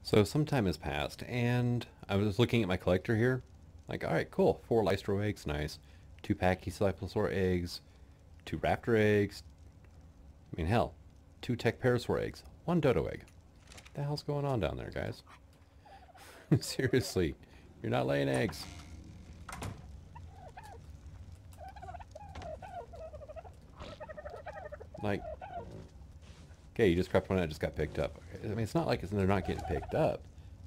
So some time has passed, and I was looking at my collector here. Like, alright, cool. 4 Lystro eggs, nice. 2 Pachycephalosaur eggs. 2 Raptor eggs. I mean, hell. 2 Tech-Parasaur eggs. 1 Dodo egg. What the hell's going on down there, guys? Seriously. You're not laying eggs. Like, okay, you just crept one out and just got picked up. I mean, it's not like they're not getting picked up.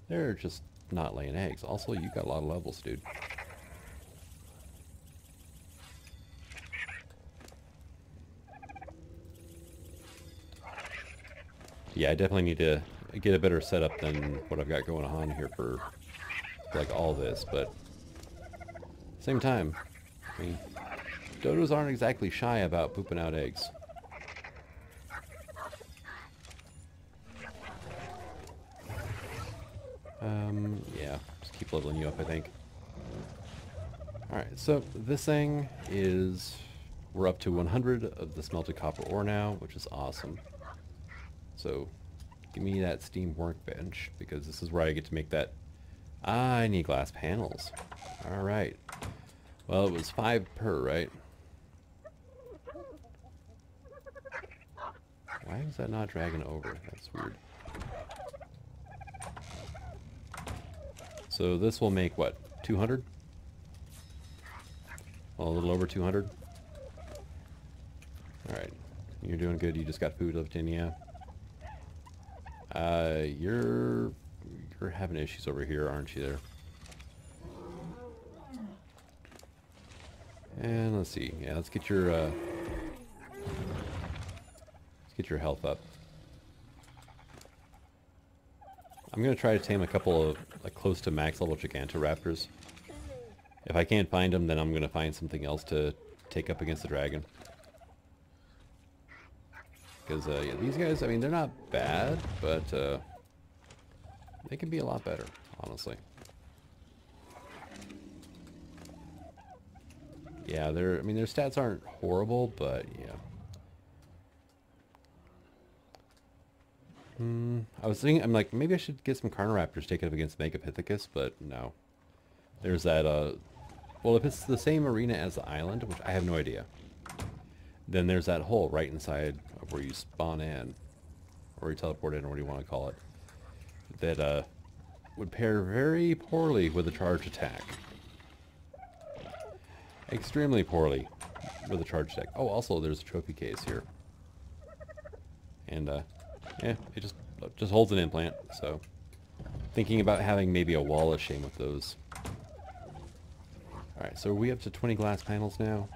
They're just not laying eggs. Also, you got a lot of levels, dude. Yeah, I definitely need to get a better setup than what I've got going on here for like all this, but same time, I mean, dodos aren't exactly shy about pooping out eggs. Yeah, just keep leveling you up, I think. Alright, so this thing is, we're up to 100 of the smelted copper ore now, which is awesome. So, give me that steam workbench, because this is where I get to make that. Ah, I need glass panels. Alright. Well, it was 5 per, right? Why is that not dragging over? That's weird. So this will make, what, 200? Well, a little over 200. Alright. You're doing good. You just got food left in, yeah. You're having issues over here, aren't you there? And let's see. Yeah, let's get your health up. I'm gonna try to tame a couple of like close to max level Gigantoraptors. If I can't find them, then I'm gonna find something else to take up against the dragon. Because yeah, these guys, I mean, they're not bad, but they can be a lot better, honestly. Yeah, I mean, their stats aren't horrible, but yeah. I was thinking, I'm like, maybe I should get some Carnoraptors taken up against Megapithecus, but no. There's that, well, if it's the same arena as the island, which I have no idea, then there's that hole right inside of where you spawn in, or you teleport in, or what do you want to call it, that would pair very poorly with a charge attack. Extremely poorly with a charge attack. Oh, also there's a trophy case here. And, yeah, it just holds an implant, so thinking about having maybe a wall of shame with those. Alright, so are we up to 20 glass panels now?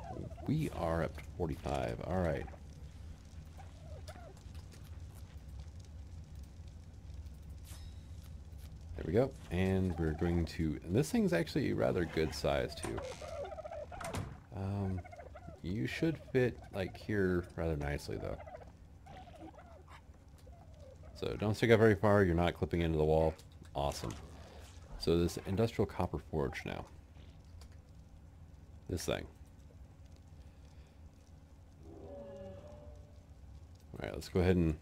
We are up to 45. Alright. There we go. And we're going to... And this thing's actually rather good size, too. You should fit, like, here rather nicely, though. So don't stick out very far. You're not clipping into the wall. Awesome. So this industrial copper forge now. This thing. Alright, let's go ahead and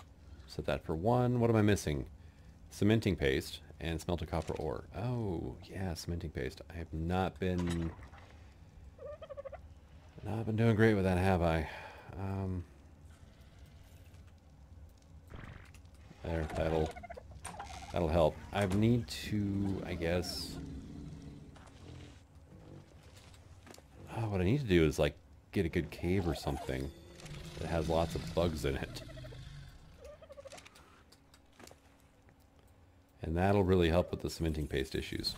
set that for 1. What am I missing? Cementing paste and smelted copper ore. Oh, yeah, cementing paste. I have not been doing great with that, have I? There, that'll help. I need to, I guess... what I need to do is, like, get a good cave or something that has lots of bugs in it. And that'll really help with the cementing paste issues.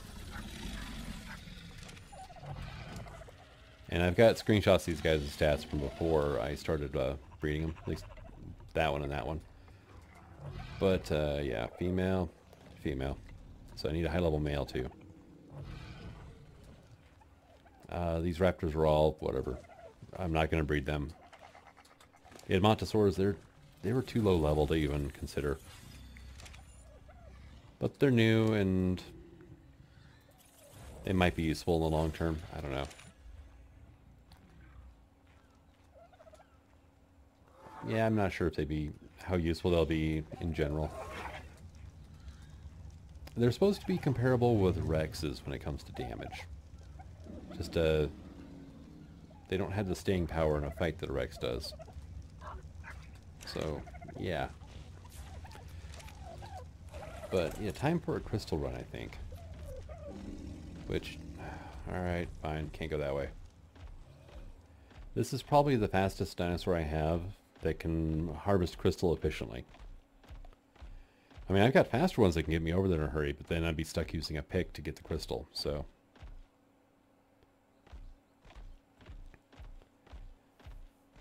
And I've got screenshots of these guys' stats from before I started breeding them. At least that one and that one. But, yeah, female. So I need a high-level male, too. These raptors are all, whatever. I'm not going to breed them. The Edmontosaurs, they were too low level to even consider. But they're new, and they might be useful in the long term. I don't know. Yeah, I'm not sure if how useful they'll be in general. they're supposed to be comparable with Rexes when it comes to damage. Just, they don't have the staying power in a fight that a Rex does. So, yeah. But, yeah, time for a crystal run, I think. Which, alright, fine, can't go that way. This is probably the fastest dinosaur I have that can harvest crystal efficiently. I mean, I've got faster ones that can get me over there in a hurry, but then I'd be stuck using a pick to get the crystal, so.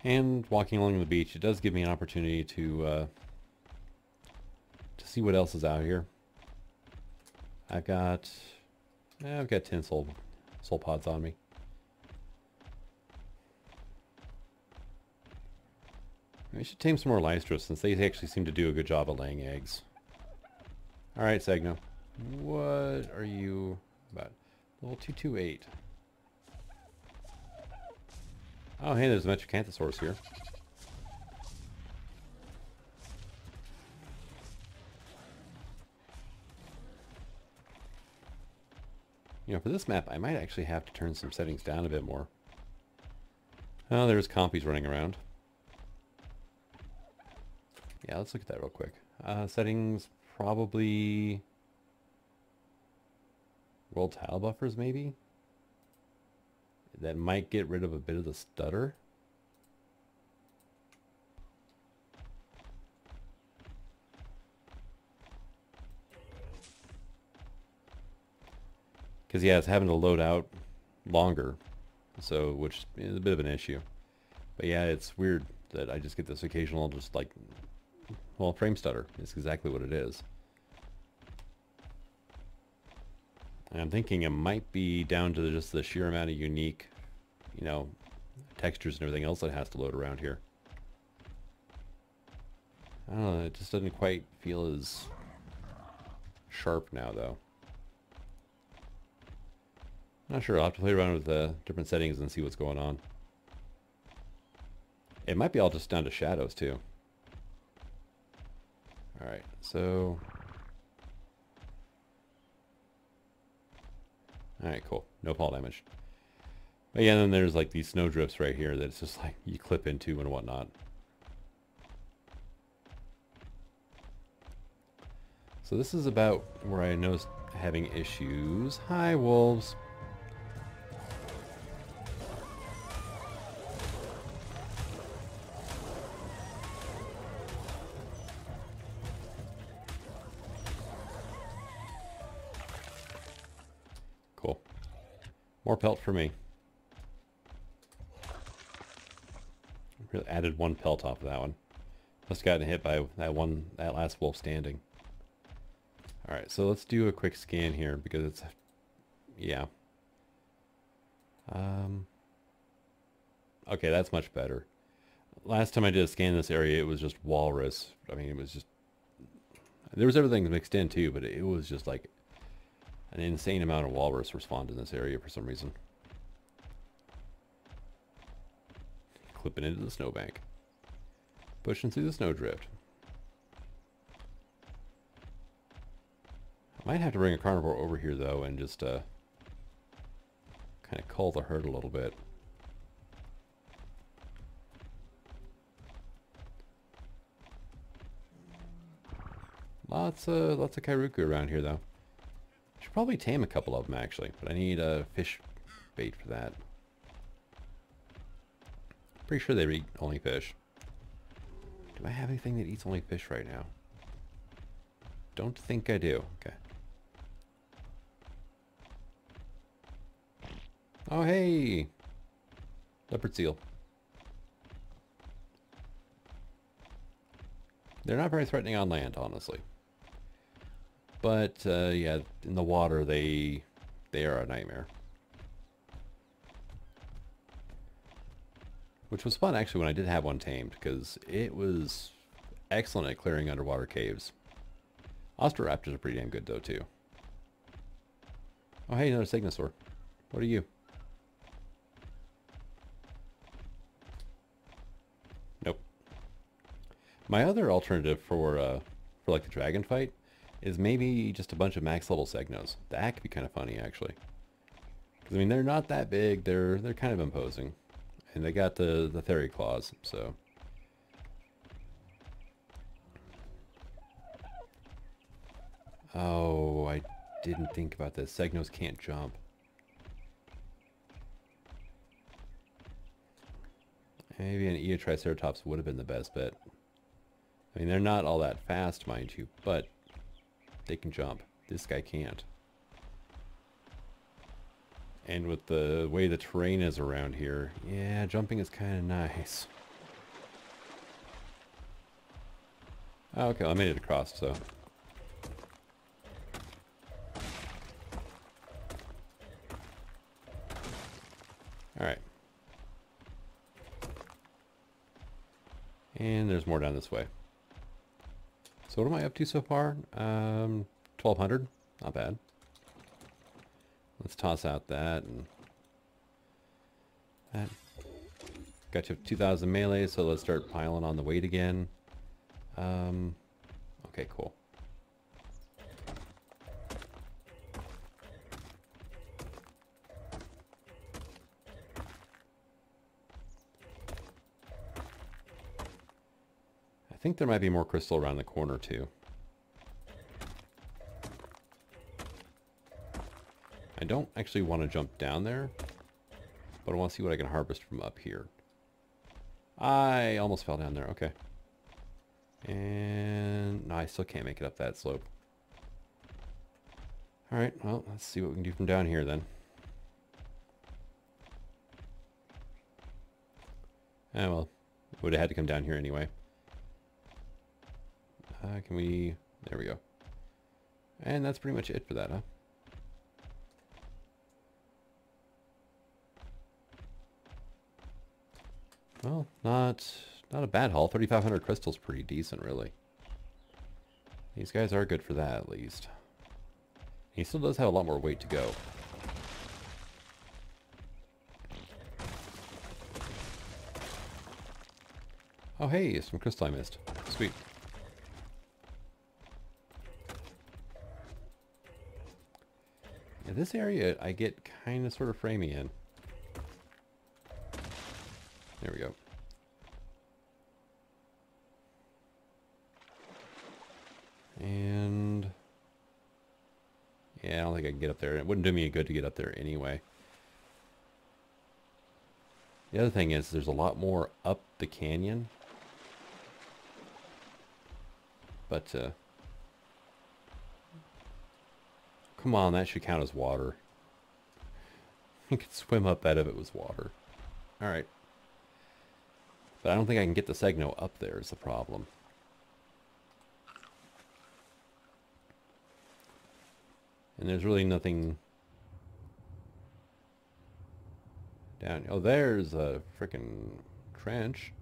And walking along the beach, it does give me an opportunity to see what else is out here. I've got 10 soul pods on me. We should tame some more Lystros since they actually seem to do a good job of laying eggs. Alright, Sagno. What are you about? Level 228. Oh, hey, there's a Metrocanthosaurus here. You know, for this map, I might actually have to turn some settings down a bit more. Oh, there's compies running around. Yeah, let's look at that real quick. Settings, probably... World tile buffers, maybe? That might get rid of a bit of the stutter. Because, yeah, it's having to load out longer, so, which is a bit of an issue. But yeah, it's weird that I just get this occasional, just like, well, frame stutter. It's exactly what it is. And I'm thinking it might be down to just the sheer amount of unique, you know, textures and everything else that has to load around here. I don't know, it just doesn't quite feel as sharp now, though. Not sure, I'll have to play around with the different settings and see what's going on. It might be all just down to shadows, too. Alright, so... Alright, cool. No fall damage. But yeah, then there's like these snow drifts right here that it's just like you clip into and whatnot. So this is about where I noticed having issues. Hi, wolves. Cool. More pelt for me. Really added one pelt off of that one. Must have gotten hit by that last wolf standing. Alright, so let's do a quick scan here because it's, yeah. Okay, that's much better. Last time I did a scan in this area, it was just walrus. I mean, it was just, there was everything mixed in too, but it was just like an insane amount of walrus spawned in this area for some reason. Clipping into the snowbank. Pushing through the snowdrift. I might have to bring a carnivore over here though and just kind of cull the herd a little bit. Lots of Kairuku around here though. Should probably tame a couple of them actually, but I need a fish bait for that. Pretty sure they eat only fish. Do I have anything that eats only fish right now? Don't think I do. Okay. Oh, hey! Leopard seal. They're not very threatening on land, honestly. But, yeah, in the water, they are a nightmare. Which was fun, actually, when I did have one tamed, because it was excellent at clearing underwater caves. Osteraptors are pretty damn good, though, too. Oh, hey, another Signosaur. What are you? Nope. My other alternative for like, the dragon fight is maybe just a bunch of max level Segnos. That could be kind of funny, actually. Because, I mean, they're not that big. They're kind of imposing. And they got the Theory Claws, so... Oh, I didn't think about this. Segnos can't jump. Maybe an Eotriceratops would have been the best bet. I mean, they're not all that fast, mind you, but they can jump. This guy can't. And with the way the terrain is around here, yeah, jumping is kind of nice. Oh, okay, I made it across, so... Alright. And there's more down this way. So what am I up to so far? 1,200. Not bad. Let's toss out that and that. Got you 2,000 melee, so let's start piling on the weight again. Okay, cool. I think there might be more crystal around the corner too. I don't actually want to jump down there, but I want to see what I can harvest from up here. I almost fell down there. Okay. And no, I still can't make it up that slope. Alright, well, let's see what we can do from down here then. Ah, well, would have had to come down here anyway. Can we... There we go. And that's pretty much it for that, huh? Well, not a bad haul. 3,500 crystals, pretty decent, really. These guys are good for that, at least. He still does have a lot more weight to go. Oh, hey, some crystal I missed. Sweet. Yeah, this area I get kind of sort of framey in. There we go. And yeah, I don't think I can get up there. It wouldn't do me any good to get up there anyway. The other thing is there's a lot more up the canyon. But come on, that should count as water. You could swim up that if it was water. Alright. But I don't think I can get the Segno up there is the problem. And there's really nothing down. Oh, there's a frickin' trench.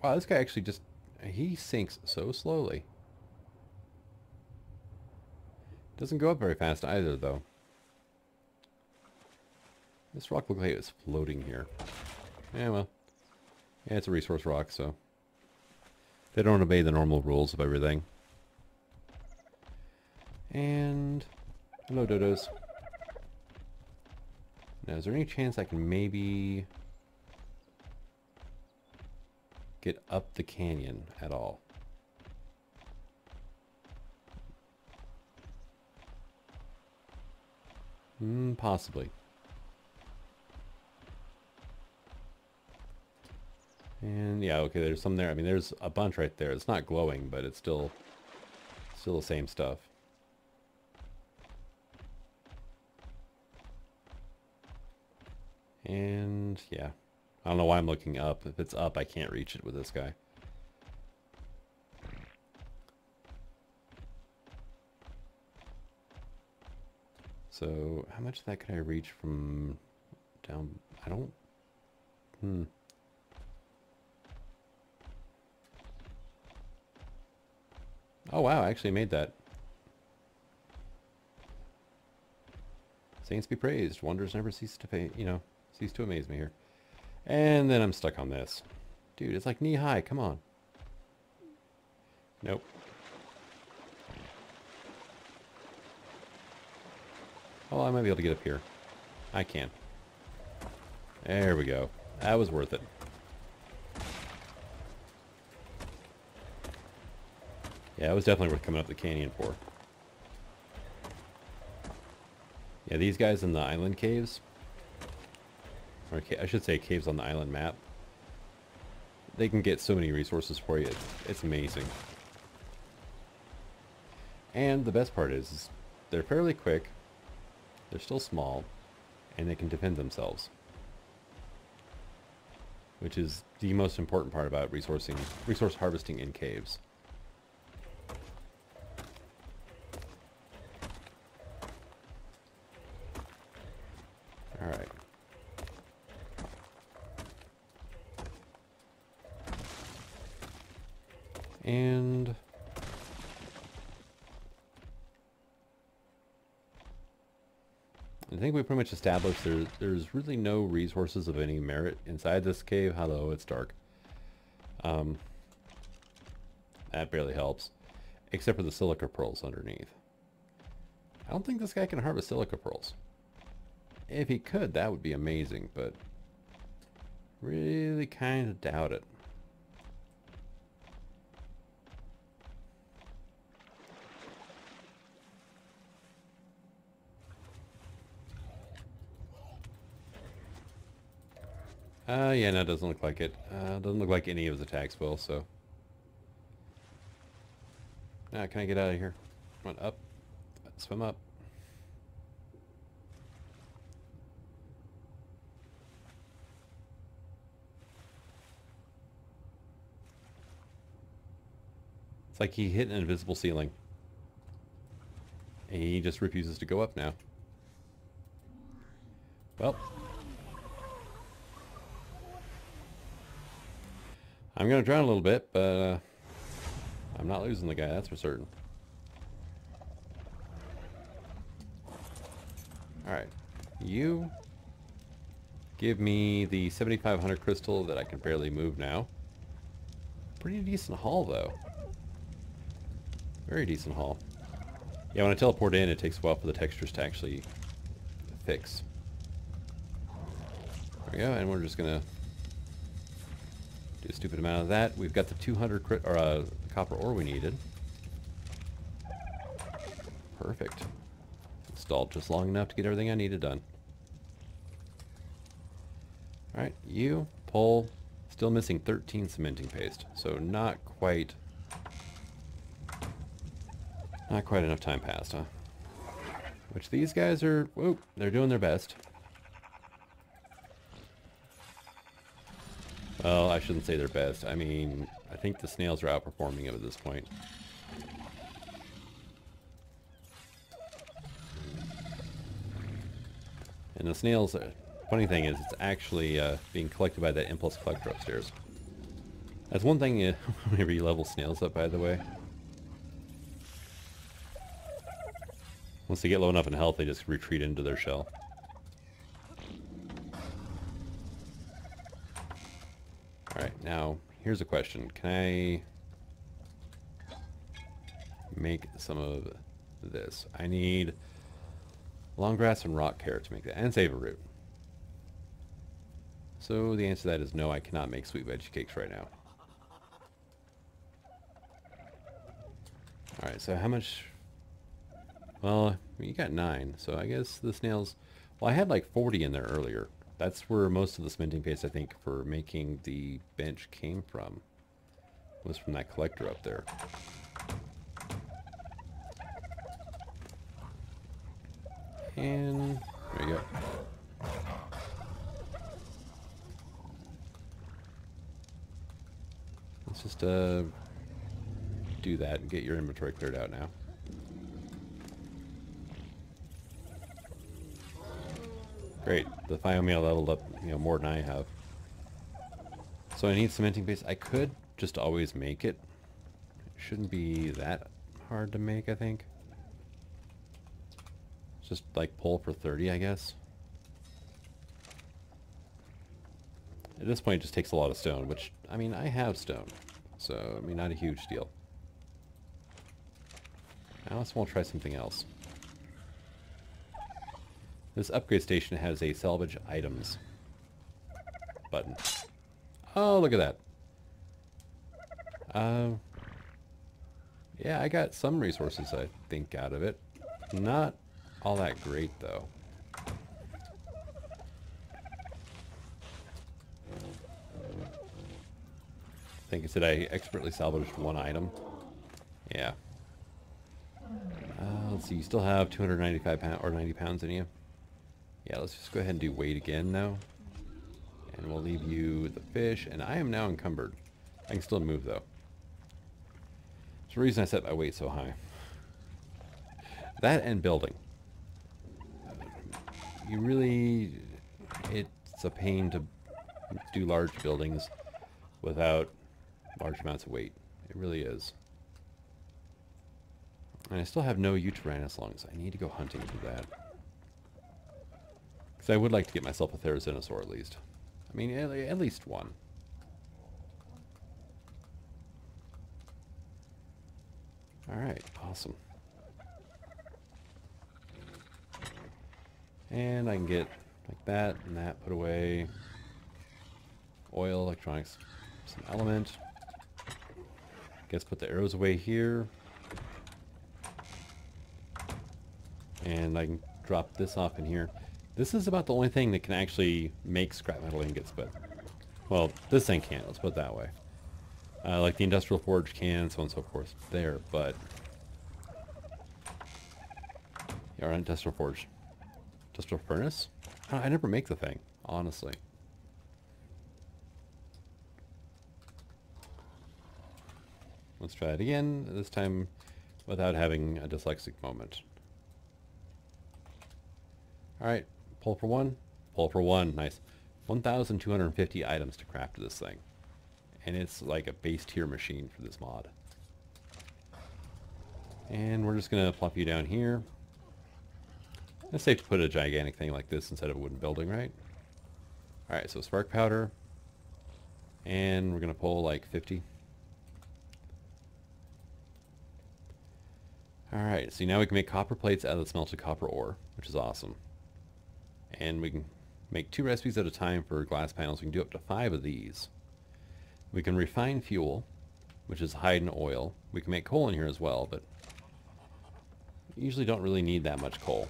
Wow, this guy actually just... He sinks so slowly. Doesn't go up very fast either, though. This rock looks like it's floating here. Yeah, well. Yeah, it's a resource rock, so... They don't obey the normal rules of everything. And... Hello, dodos. Now, is there any chance I can maybe... get up the canyon at all? Possibly. And yeah, okay, there's some there. I mean, there's a bunch right there. It's not glowing, but it's still the same stuff. And yeah, I don't know why I'm looking up. If it's up, I can't reach it with this guy. So how much of that could I reach from down? I don't... Oh wow, I actually made that. Saints be praised. Wonders never cease to pay, cease to amaze me here. And then I'm stuck on this. Dude, it's like knee high. Come on. Nope. Oh, I might be able to get up here. I can. There we go. That was worth it. Yeah, it was definitely worth coming up the canyon for. Yeah, these guys in the island caves, or I should say caves on the island map, they can get so many resources for you. It's amazing. And the best part is they're fairly quick, they're still small, and they can defend themselves. Which is the most important part about resource harvesting in caves. Alright. And I think we pretty much established there's really no resources of any merit inside this cave. Hello, it's dark. That barely helps. Except for the silica pearls underneath. I don't think this guy can harvest silica pearls. If he could, that would be amazing, but really kind of doubt it. Yeah, no, it doesn't look like it. Doesn't look like any of his attacks will, so. Now, can I get out of here? Come on, up. Swim up. It's like he hit an invisible ceiling. And he just refuses to go up now. Well. I'm going to drown a little bit, but I'm not losing the guy, that's for certain. Alright. You give me the 7,500 crystal that I can barely move now. Pretty decent haul, though. Very decent haul. Yeah, when I teleport in, it takes a while for the textures to actually fix. There we go, and we're just going to do a stupid amount of that. We've got the 200 copper ore we needed. Perfect. Installed just long enough to get everything I needed done. Alright, you pull. Still missing 13 cementing paste, so not quite enough time passed, huh? Which these guys are, whoa, they're doing their best. Well, I shouldn't say their best. I mean, I think the snails are outperforming them at this point. And the snails, funny thing is, it's actually being collected by that impulse collector upstairs. That's one thing whenever you level snails up, by the way. Once they get low enough in health, they just retreat into their shell. Alright, now, here's a question. Can I make some of this? I need long grass and rock carrot to make that, and save a root. So the answer to that is no, I cannot make sweet veggie cakes right now. Alright, so how much? Well, you got 9, so I guess the snails... Well, I had like 40 in there earlier. That's where most of the cementing paste, I think, for making the bench came from. Was from that collector up there. And there you go. Let's just do that and get your inventory cleared out now. Great, the Fiomia leveled up, more than I have. So I need cementing paste. I could just always make it. It shouldn't be that hard to make, I think. Just like pull for 30, I guess. At this point, it just takes a lot of stone, which, I mean, I have stone. So, I mean, not a huge deal. I also want to try something else. This upgrade station has a salvage items button. Oh, look at that. Yeah, I got some resources, I think, out of it. Not all that great, though. I think it said I expertly salvaged one item. Yeah. Let's see, you still have 295 pounds or 90 pounds in you. Yeah, let's just go ahead and do weight again now. And we'll leave you the fish, and I am now encumbered. I can still move, though. There's a reason I set my weight so high. That and building. You really... It's a pain to do large buildings without large amounts of weight. It really is. And I still have no Tyrannosaurs. I need to go hunting for that. Because I would like to get myself a Therizinosaur at least. I mean, at least one. Alright, awesome. And I can get like that and that put away. Oil, electronics, some element. Guess put the arrows away here. And I can drop this off in here. This is about the only thing that can actually make scrap metal ingots, but... Well, this thing can't, let's put it that way. Like the industrial forge can, so on and so forth, there, but... Yeah, our industrial forge. Industrial furnace? I never make the thing, honestly. Let's try it again, this time without having a dyslexic moment. Alright, pull for one. Pull for one, nice. 1,250 items to craft this thing. And it's like a base tier machine for this mod. And we're just going to plop you down here. It's safe to put a gigantic thing like this instead of a wooden building, right? Alright, so spark powder. And we're going to pull like 50. Alright, so now we can make copper plates out of the smelted copper ore, which is awesome. And we can make 2 recipes at a time for glass panels. We can do up to 5 of these. We can refine fuel, which is hide and oil. We can make coal in here as well, but you usually don't really need that much coal.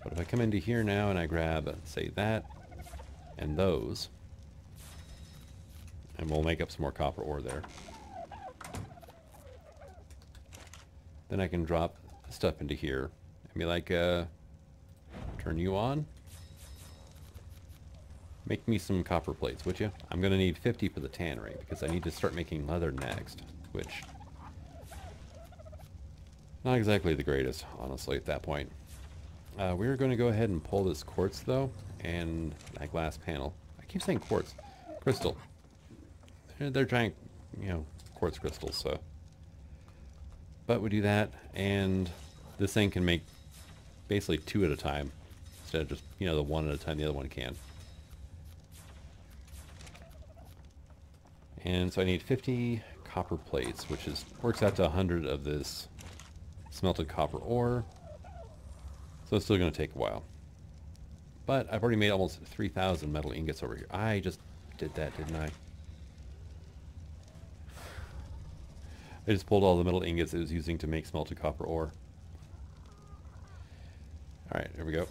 But if I come into here now and I grab, say, that and those, and we'll make up some more copper ore there. Then I can drop stuff into here and be like, turn you on. Make me some copper plates, would you? I'm going to need 50 for the tannery because I need to start making leather next, which... not exactly the greatest, honestly, at that point. We're going to go ahead and pull this quartz, though, and that glass panel. I keep saying quartz. Crystal. They're giant, you know, quartz crystals, so... But we do that, and this thing can make basically 2 at a time. Instead of just, you know, the one at a time the other one can. And so I need 50 copper plates, which is works out to 100 of this smelted copper ore. So it's still going to take a while. But I've already made almost 3,000 metal ingots over here. I just did that, didn't I? I just pulled all the metal ingots it was using to make smelted copper ore. Alright, there we go.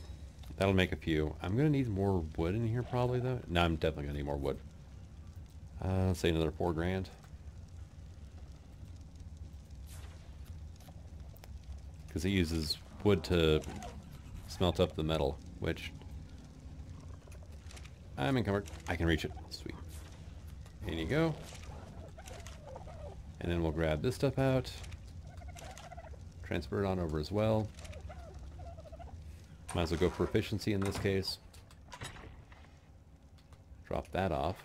That'll make a few. I'm going to need more wood in here probably, though. No, I'm definitely going to need more wood. Let's say another 4 grand. Because it uses wood to smelt up the metal, which... I'm encumbered. I can reach it. Sweet. In you go. And then we'll grab this stuff out. Transfer it on over as well. Might as well go for efficiency in this case. Drop that off.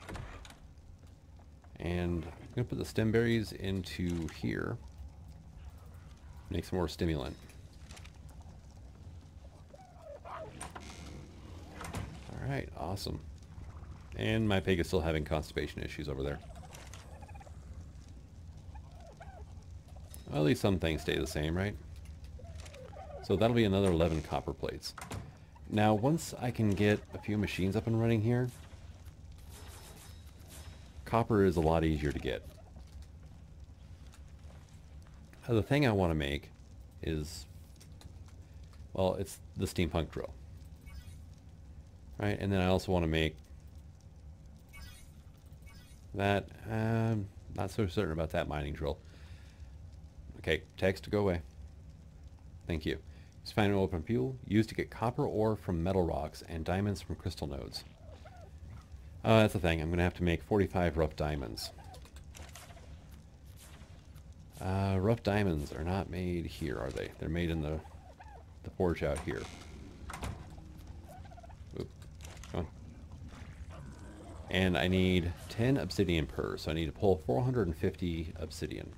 And I'm going to put the stem berries into here. Make some more stimulant. Alright, awesome. And my pig is still having constipation issues over there. Well, at least some things stay the same, right? So that'll be another 11 copper plates. Now, once I can get a few machines up and running here, copper is a lot easier to get. The thing I want to make is, well, it's the Steampunk Drill. Right, and then I also want to make that, not so certain about that mining drill. Okay, text, go away. Thank you. Use final open fuel, used to get copper ore from metal rocks and diamonds from crystal nodes. That's the thing, I'm going to have to make 45 rough diamonds. Rough diamonds are not made here, are they? They're made in the forge out here. Oop, come on. And I need 10 obsidian per, so I need to pull 450 obsidian.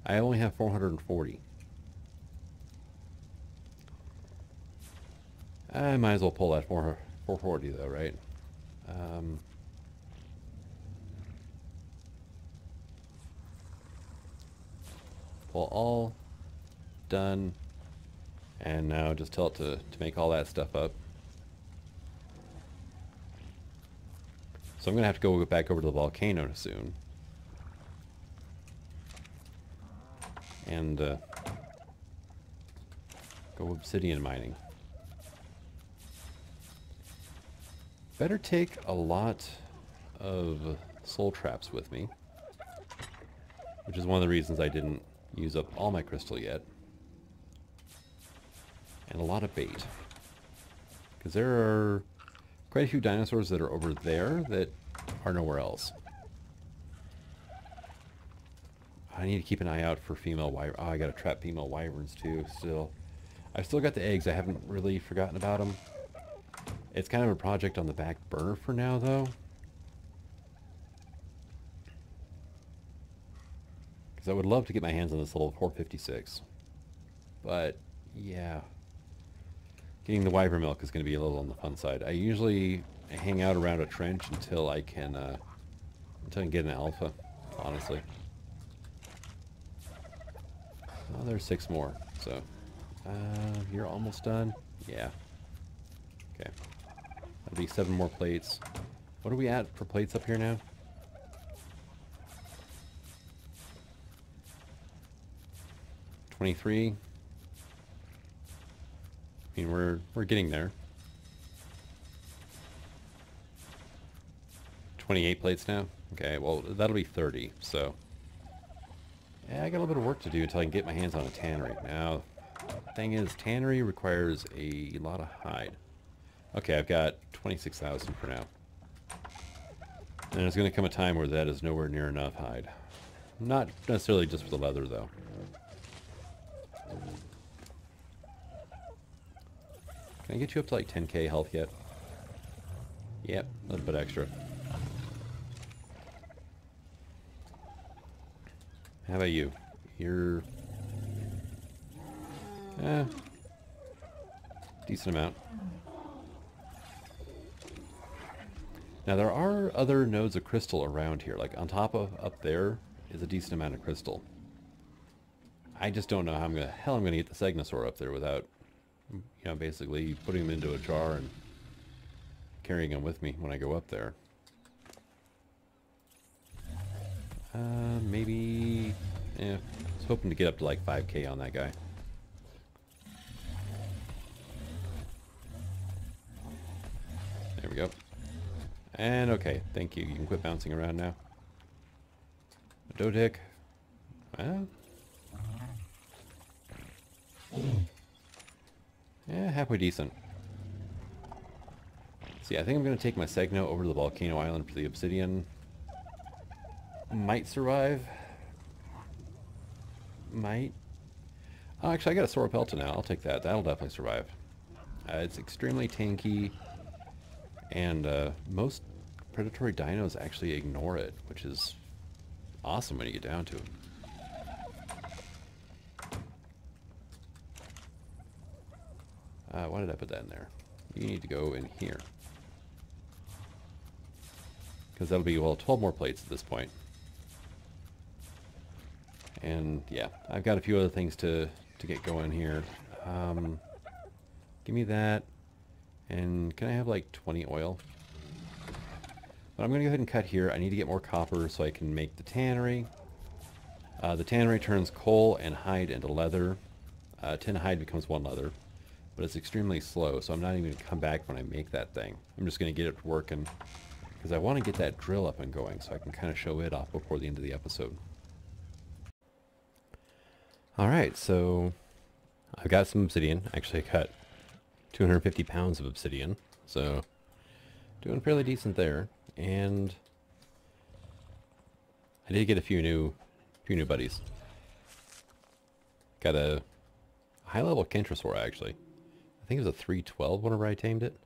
I only have 440. I might as well pull that 440 though, right? Pull all, done, and now just tell it to make all that stuff up. So I'm going to have to go back over to the volcano soon. And go obsidian mining. Better take a lot of soul traps with me, which is one of the reasons I didn't use up all my crystal yet. And a lot of bait, because there are quite a few dinosaurs that are over there that are nowhere else. I need to keep an eye out for female wyvern. Oh, I gotta trap female wyverns too still. I've still got the eggs. I haven't really forgotten about them. It's kind of a project on the back burner for now, though. Because I would love to get my hands on this little 456. But, yeah. Getting the wyvern milk is going to be a little on the fun side. I usually hang out around a trench until I can get an alpha, honestly. Oh, there's 6 more, so... you're almost done? Yeah. Okay. That'll be 7 more plates. What are we at for plates up here now? $23. I mean, we're getting there. 28 plates now? Okay, well, that'll be 30, so... Yeah, I got a little bit of work to do until I can get my hands on a tannery. Now, the thing is, tannery requires a lot of hide. Okay, I've got 26,000 for now. And there's going to come a time where that is nowhere near enough hide. Not necessarily just for the leather, though. Can I get you up to like 10k health yet? Yep, a little bit extra. How about you? You're... decent amount. Now there are other nodes of crystal around here. Like on top of up there is a decent amount of crystal. I just don't know how hell I'm gonna get the Segnosaur up there without, you know, basically putting them into a jar and carrying them with me when I go up there. Maybe, yeah, I was hoping to get up to like 5k on that guy. There we go. And okay, thank you. You can quit bouncing around now. Dodic. Well. Yeah, halfway decent. See, I think I'm going to take my Segno over to the volcano island for the obsidian. Might survive. Might. Oh, actually, I got a Sora Pelta now. I'll take that. That'll definitely survive. It's extremely tanky, and most predatory dinos actually ignore it, which is awesome when you get down to it. Why did I put that in there? You need to go in here. Because that'll be, well, 12 more plates at this point. And yeah, I've got a few other things to get going here. Give me that. And can I have like 20 oil? But I'm going to go ahead and cut here. I need to get more copper so I can make the tannery. The tannery turns coal and hide into leather. Tin hide becomes one leather. But it's extremely slow, so I'm not even going to come back when I make that thing. I'm just going to get it working. Because I want to get that drill up and going so I can kind of show it off before the end of the episode. Alright, so I've got some obsidian. Actually, I got 250 pounds of obsidian. So, doing fairly decent there. And I did get a few new buddies. Got a high-level Kentrosaur, actually. I think it was a 312 whenever I tamed it.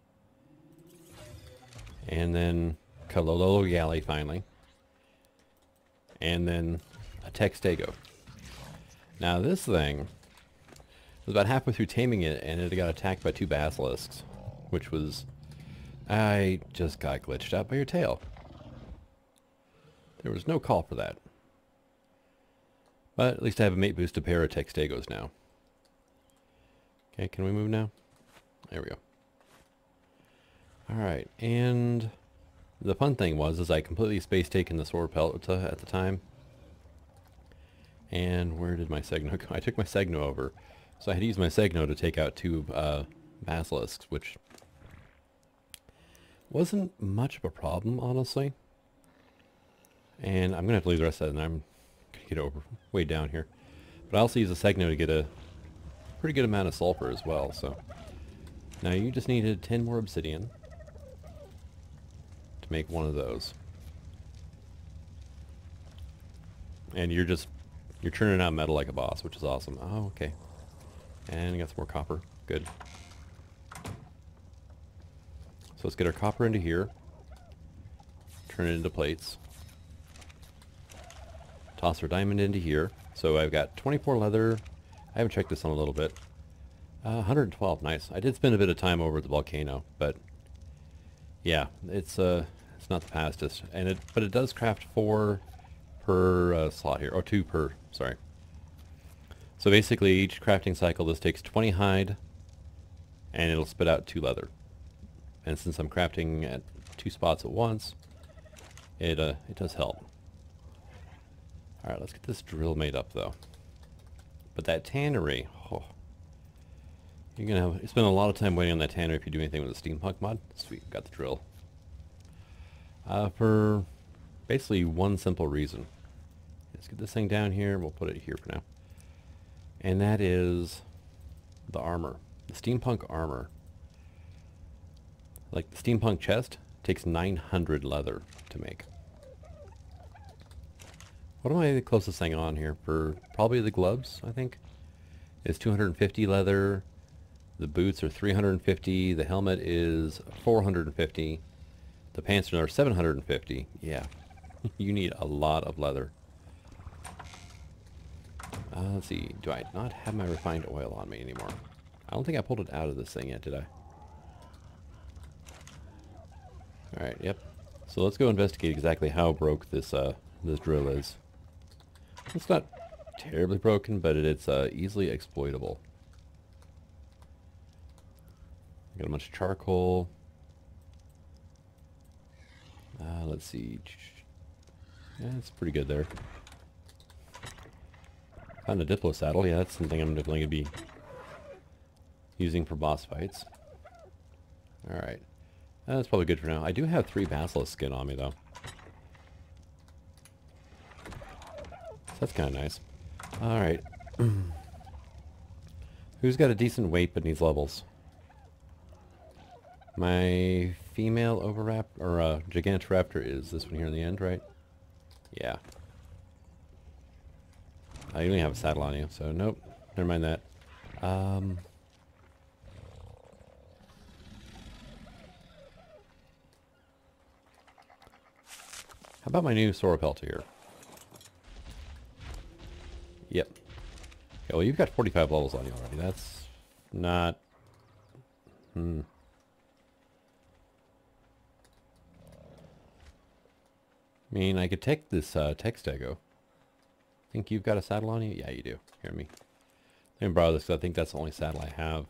And then Kalolo Galley, finally. And then a Textago. Now this thing was about halfway through taming it, and it got attacked by 2 basilisks, which was... I just got glitched out by your tail. There was no call for that. But at least I have a mate boosted pair of Textagos now. Okay, can we move now? There we go. Alright, and the fun thing was I completely space taken the sword pelt at the time. And where did my Segno go? I took my Segno over. So I had to use my Segno to take out 2 basilisks, which wasn't much of a problem, honestly. And I'm going to have to leave the rest of that, and I'm going to get over way down here. But I also use the Segno to get a pretty good amount of sulfur as well, so. Now you just needed 10 more obsidian to make one of those. And you're churning out metal like a boss, which is awesome. Oh, okay. And got some more copper. Good. So let's get our copper into here. Turn it into plates. Toss our diamond into here. So I've got 24 leather. I haven't checked this on a little bit. 112, nice. I did spend a bit of time over at the volcano, but yeah, it's not the fastest. But it does craft 4 per slot here, or 2 per, sorry. So basically each crafting cycle, this takes 20 hide, and it'll spit out 2 leather. And since I'm crafting at 2 spots at once, it does help. Alright, let's get this drill made up though. But that tannery, oh, you're gonna spend a lot of time waiting on that tannery if you do anything with the steampunk mod. Sweet, got the drill. For basically one simple reason. Let's get this thing down here, we'll put it here for now. And that is the armor. The steampunk armor. Like the steampunk chest takes 900 leather to make. What am I the closest thing on here? For probably the gloves, I think. It's 250 leather. The boots are 350. The helmet is 450. The pants are 750. Yeah. You need a lot of leather. Let's see. Do I not have my refined oil on me anymore? I don't think I pulled it out of this thing yet, did I? Alright, yep. So let's go investigate exactly how broke this this drill is. It's not terribly broken, but it's easily exploitable. Got a bunch of charcoal. Let's see. Yeah, it's pretty good there. Found a Diplo saddle. Yeah, that's something I'm definitely going to be using for boss fights. Alright. That's probably good for now. I do have 3 basilisk skin on me, though. So that's kind of nice. Alright. Who's got a decent weight but needs levels? My female Overraptor, or Gigantoraptor is this one here in the end, right? Yeah. You don't have a saddle on you, so nope. Never mind that. How about my new Sora Pelter here? Yep. Okay, well, you've got 45 levels on you already. That's not... I mean, I could take this Textago. Think you've got a saddle on you? Yeah, you do. Hear me. Let me borrow this because I think that's the only saddle I have.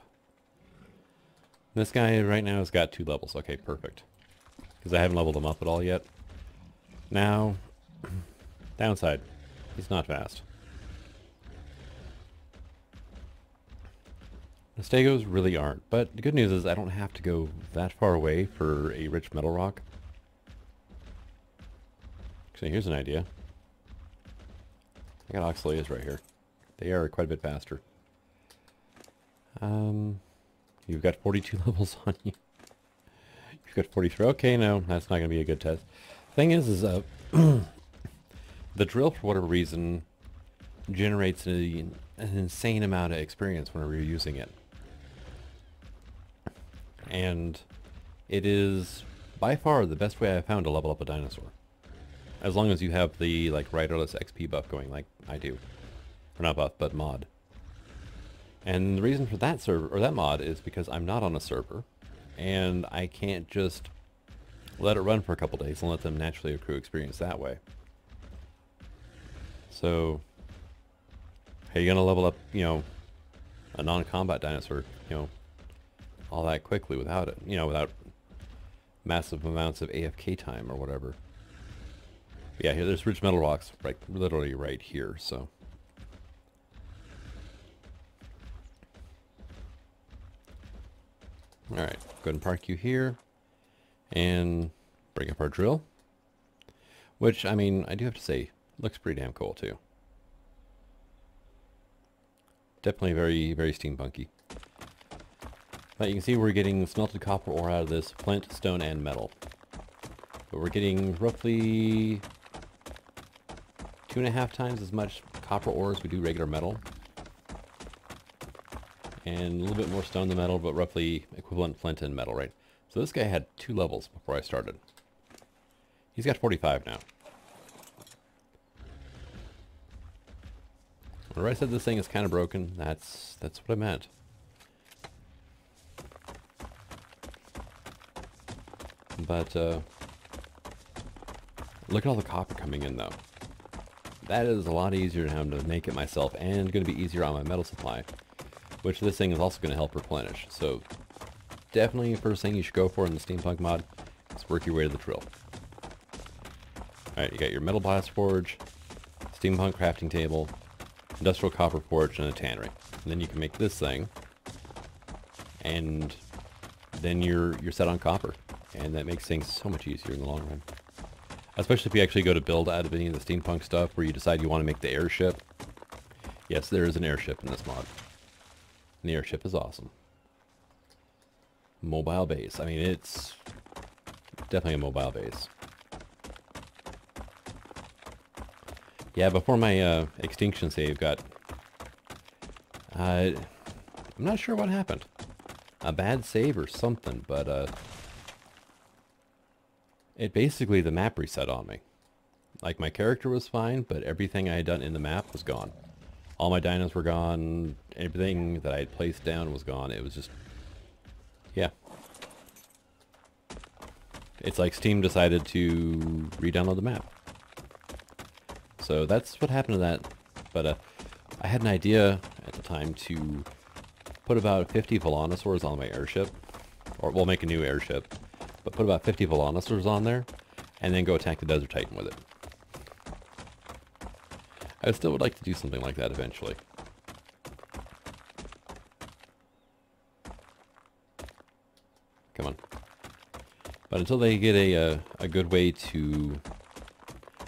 This guy right now has got 2 levels. Okay, perfect. Because I haven't leveled him up at all yet. Now, downside. He's not fast. The Stegos really aren't. But the good news is I don't have to go that far away for a rich metal rock. Actually, here's an idea. I got Oxalayas right here. They are quite a bit faster. You've got 42 levels on you. You've got 43. Okay, no, that's not going to be a good test. Thing is the drill, for whatever reason, generates an insane amount of experience whenever you're using it. And it is by far the best way I've found to level up a dinosaur. As long as you have the riderless XP buff going like I do. Or not buff, but mod. And the reason for that server, or that mod, is because I'm not on a server, and I can't just let it run for a couple days and let them naturally accrue experience that way. So, how are you gonna level up, a non-combat dinosaur, all that quickly without it, without massive amounts of AFK time or whatever? But yeah, here there's rich metal rocks, literally right here, so. Alright, go ahead and park you here, and bring up our drill, which, I mean, I do have to say, looks pretty damn cool, too. Definitely very, very steampunky. But you can see we're getting smelted copper ore out of this, flint, stone, and metal. But we're getting roughly 2.5 times as much copper ore as we do regular metal. And a little bit more stone than metal, but roughly equivalent flint and metal, right? So this guy had 2 levels before I started. He's got 45 now. Whenever I said this thing is kind of broken, that's what I meant. But look at all the copper coming in, though. That is a lot easier to have to make it myself, and going to be easier on my metal supply, which this thing is also going to help replenish. So definitely first thing you should go for in the Steampunk mod is work your way to the drill. Alright, you got your metal blast forge, Steampunk crafting table, industrial copper forge, and a tannery. And then you can make this thing, and then you're set on copper. And that makes things so much easier in the long run. Especially if you actually go to build out of any of the steampunk stuff where you decide you want to make the airship. Yes, there is an airship in this mod. And the airship is awesome. Mobile base. I mean, it's definitely a mobile base. Yeah, before my extinction save got... I'm not sure what happened. A bad save or something, but... it basically, the map reset on me. Like, my character was fine, but everything I had done in the map was gone. All my dinos were gone, everything that I had placed down was gone. It was just, yeah. It's like Steam decided to re-download the map. So that's what happened to that. But I had an idea at the time to put about 50 Volanosaurs on my airship. Or we'll make a new airship. But put about 50 Volanosaurs on there, and then go attack the Desert Titan with it. I still would like to do something like that eventually. Come on. But until they get a good way to...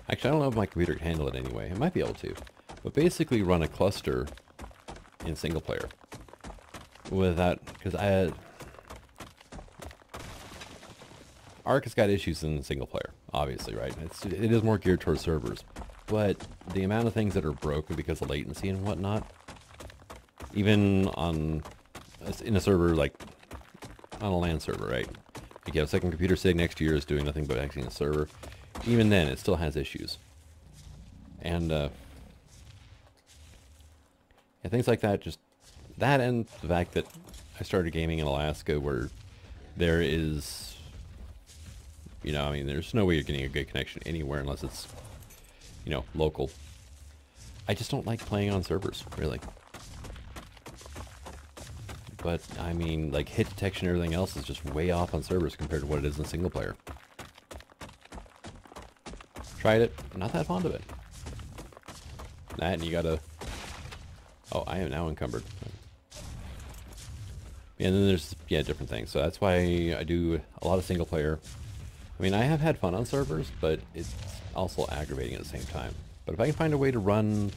Actually, I don't know if my computer can handle it anyway. It might be able to. But basically run a cluster in single player. Without... Because Ark has got issues in single player, obviously, right? It is more geared towards servers. But the amount of things that are broken because of latency and whatnot, even in a server, like on a LAN server, right? Like you have a second computer sitting next to yours doing nothing but accessing a server. Even then, it still has issues. And yeah, things like that, just that, and the fact that I started gaming in Alaska where there is... I mean, there's no way you're getting a good connection anywhere unless it's, local. I just don't like playing on servers, really. But, I mean, like, hit detection and everything else is just way off on servers compared to what it is in single player. Tried it, not that fond of it. That, and you gotta... Oh, I am now encumbered. Yeah, and then there's, yeah, different things. So that's why I do a lot of single player. I mean, I have had fun on servers, but it's also aggravating at the same time. But if I can find a way to run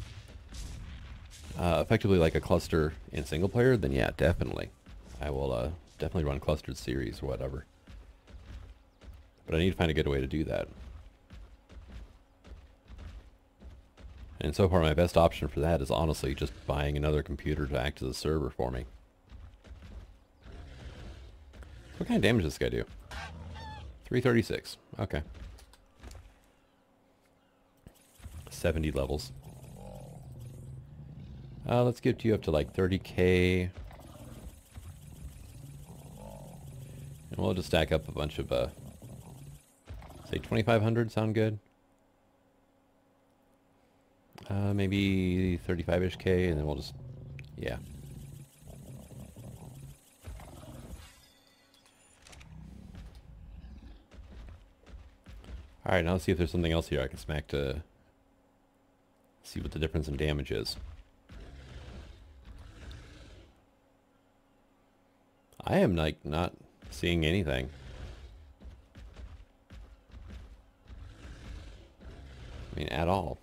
effectively like a cluster in single player, then yeah, definitely. I will definitely run clustered series or whatever. But I need to find a good way to do that. And so far my best option for that is honestly just buying another computer to act as a server for me. What kind of damage does this guy do? 336. Okay. 70 levels. Let's get you up to like 30k. And we'll just stack up a bunch of, say 2,500 sound good? Maybe 35-ish K, and then we'll just, yeah. Alright, now let's see if there's something else here I can smack to see what the difference in damage is. I am like not seeing anything. I mean, at all.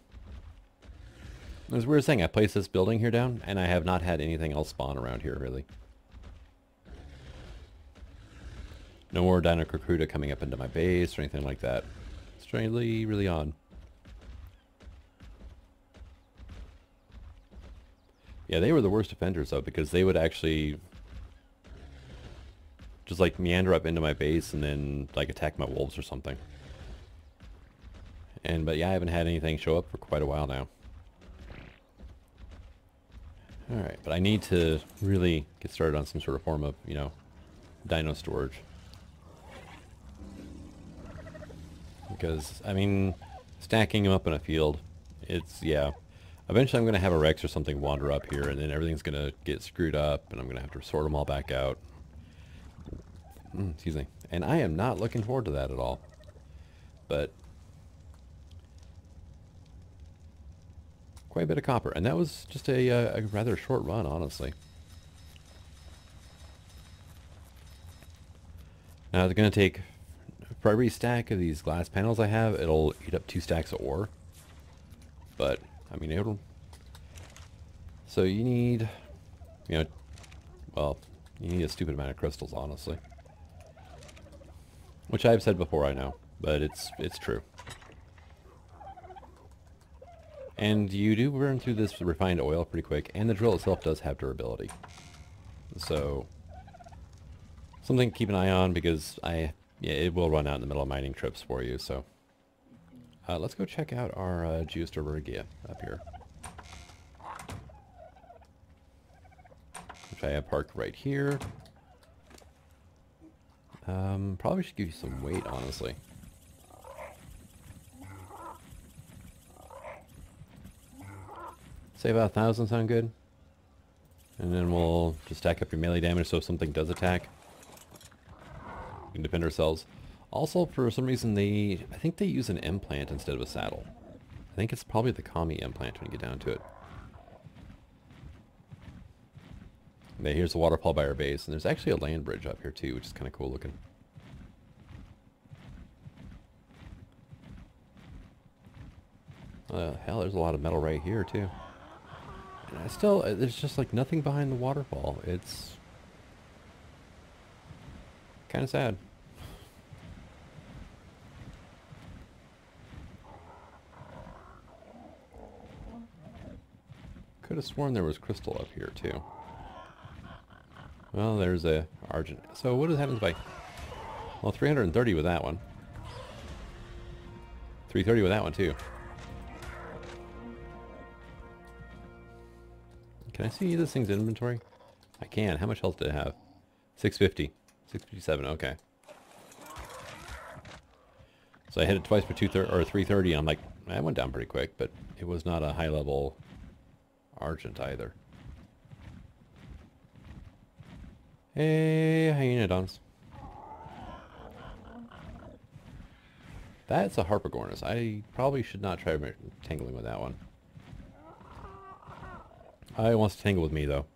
It was a weird thing. I placed this building here down, and I have not had anything else spawn around here, really. No more Dinocrocuta coming up into my base or anything like that. It's really, really odd. Yeah, they were the worst offenders, though, because they would actually just, like, meander up into my base and then, like, attack my wolves or something. But yeah, I haven't had anything show up for quite a while now. Alright, but I need to really get started on some sort of form of, you know, dino storage. Because, I mean, stacking them up in a field, it's, yeah. Eventually I'm going to have a Rex or something wander up here, and then everything's going to get screwed up, and I'm going to have to sort them all back out. Excuse me. And I am not looking forward to that at all. But quite a bit of copper, and that was just a rather short run, honestly. Now it's going to take, for every stack of these glass panels I have, it'll eat up 2 stacks of ore. But, I mean, it'll... So you need, you know, well, you need a stupid amount of crystals, honestly. Which I've said before, I know, but it's true. And you do burn through this refined oil pretty quick, and the drill itself does have durability. So, something to keep an eye on, because yeah, it will run out in the middle of mining trips for you, so. Let's go check out our Geostorbergia up here. Which I have parked right here. Probably should give you some weight, honestly. Say about 1,000 sound good? And then we'll just stack up your melee damage so if something does attack, we can defend ourselves. Also, for some reason, I think they use an implant instead of a saddle. I think it's probably the Kami implant when you get down to it. Okay, here's the waterfall by our base, and there's actually a land bridge up here too, which is kind of cool looking. Hell, there's a lot of metal right here too. And there's just like nothing behind the waterfall. It's kind of sad. Could have sworn there was crystal up here too. Well, there's a argent. So what happens if well, 330 with that one. 330 with that one too. Can I see this thing's inventory? I can. How much health did it have? 650. 657. Okay. So I hit it twice for 330, and I'm like, that went down pretty quick, but it was not a high level argent either. Hey, hyenodons. That's a Harpagornis. I probably should not try tangling with that one. It wants to tangle with me, though.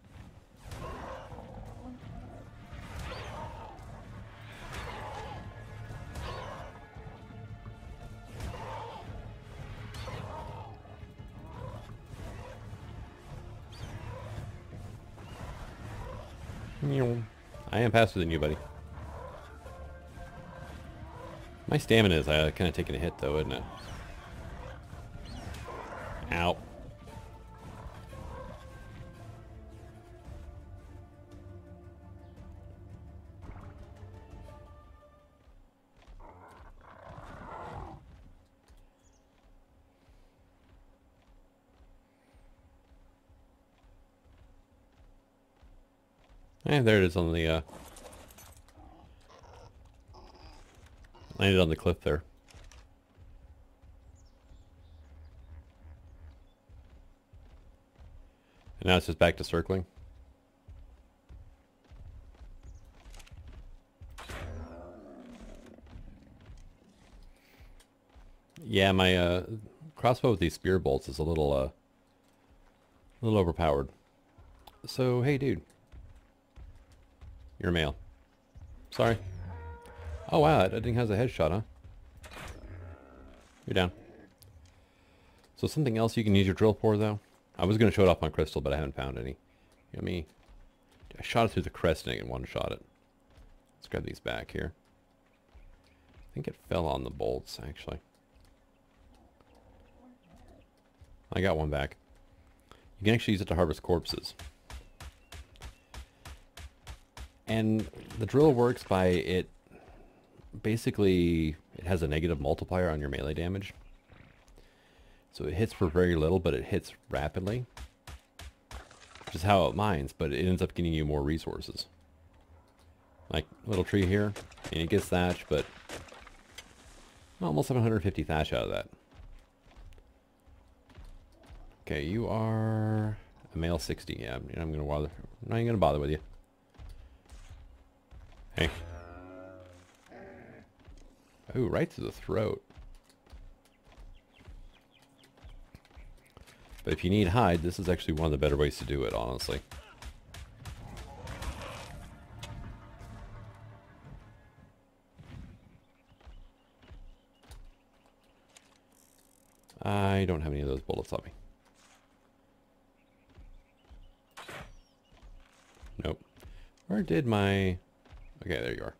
I am faster than you, buddy. My stamina is kind of taking a hit, though, isn't it? Ow. And there it is on the, landed on the cliff there. And now it's just back to circling. Yeah, my crossbow with these spear bolts is a little overpowered. So, hey dude. You're a male. Sorry. Oh wow, that thing has a headshot, huh? You're down. So something else you can use your drill for, though? I was going to show it off on crystal, but I haven't found any. You know me? I shot it through the cresting and one-shot it. Let's grab these back here. I think it fell on the bolts, actually. I got one back. You can actually use it to harvest corpses. And the drill works by it... Basically, it has a negative multiplier on your melee damage. So it hits for very little, but it hits rapidly. Which is how it mines, but it ends up getting you more resources. Like, little tree here, and it gets thatch, but... almost 750 thatch out of that. Okay, you are a male 60. Yeah, I'm not even gonna bother with you. Hey. Oh, right to the throat. But if you need hide, this is actually one of the better ways to do it, honestly. I don't have any of those bullets on me. Nope. Where did my... Okay, there you are.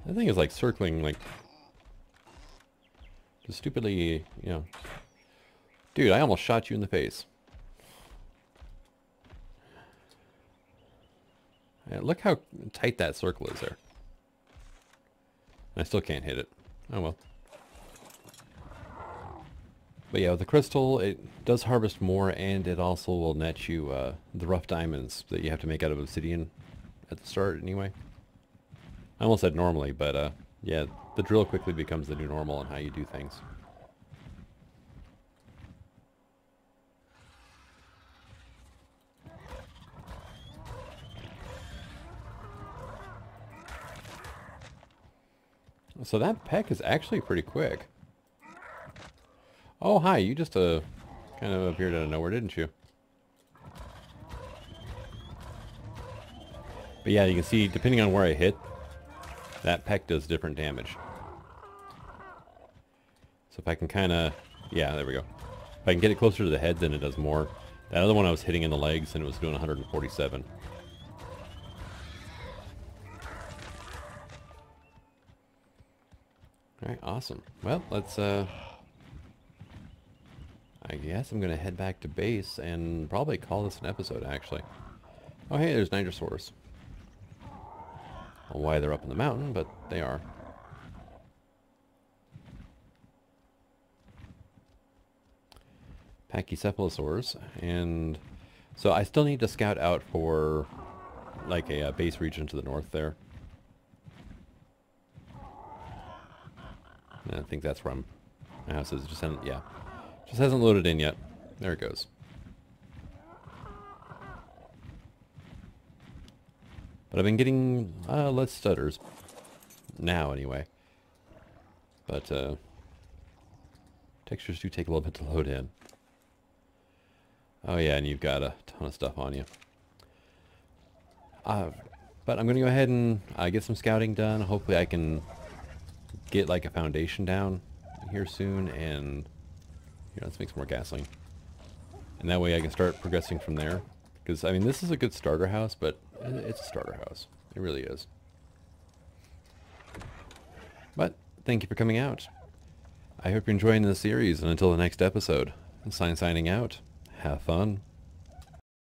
That thing is like circling, like... just stupidly, you know... Dude, I almost shot you in the face. Yeah, look how tight that circle is there. I still can't hit it. Oh well. But yeah, with the crystal, it does harvest more, and it also will net you the rough diamonds that you have to make out of obsidian at the start anyway. I almost said normally, but yeah, the drill quickly becomes the new normal on how you do things. So that peck is actually pretty quick. Oh, hi, you just kind of appeared out of nowhere, didn't you? But yeah, you can see, depending on where I hit, that peck does different damage. So if I can kind of... yeah, there we go. If I can get it closer to the head, then it does more. That other one I was hitting in the legs, and it was doing 147. Alright, awesome. Well, let's... I guess I'm going to head back to base and probably call this an episode, actually. Oh, hey, there's Nitrosaurs. I don't know why they're up in the mountain, but they are. Pachycephalosaurs. And so I still need to scout out for like a base region to the north there. And I think that's where my house is. Just hasn't, yeah. Just hasn't loaded in yet. There it goes. But I've been getting less stutters. Now, anyway. But textures do take a little bit to load in. Oh yeah, and you've got a ton of stuff on you. But I'm going to go ahead and get some scouting done. Hopefully I can get like a foundation down here soon, and let's make some more gasoline. And that way I can start progressing from there. Because, I mean, this is a good starter house, but it's a starter house. It really is. But thank you for coming out. I hope you're enjoying this series, and until the next episode, signing out. Have fun.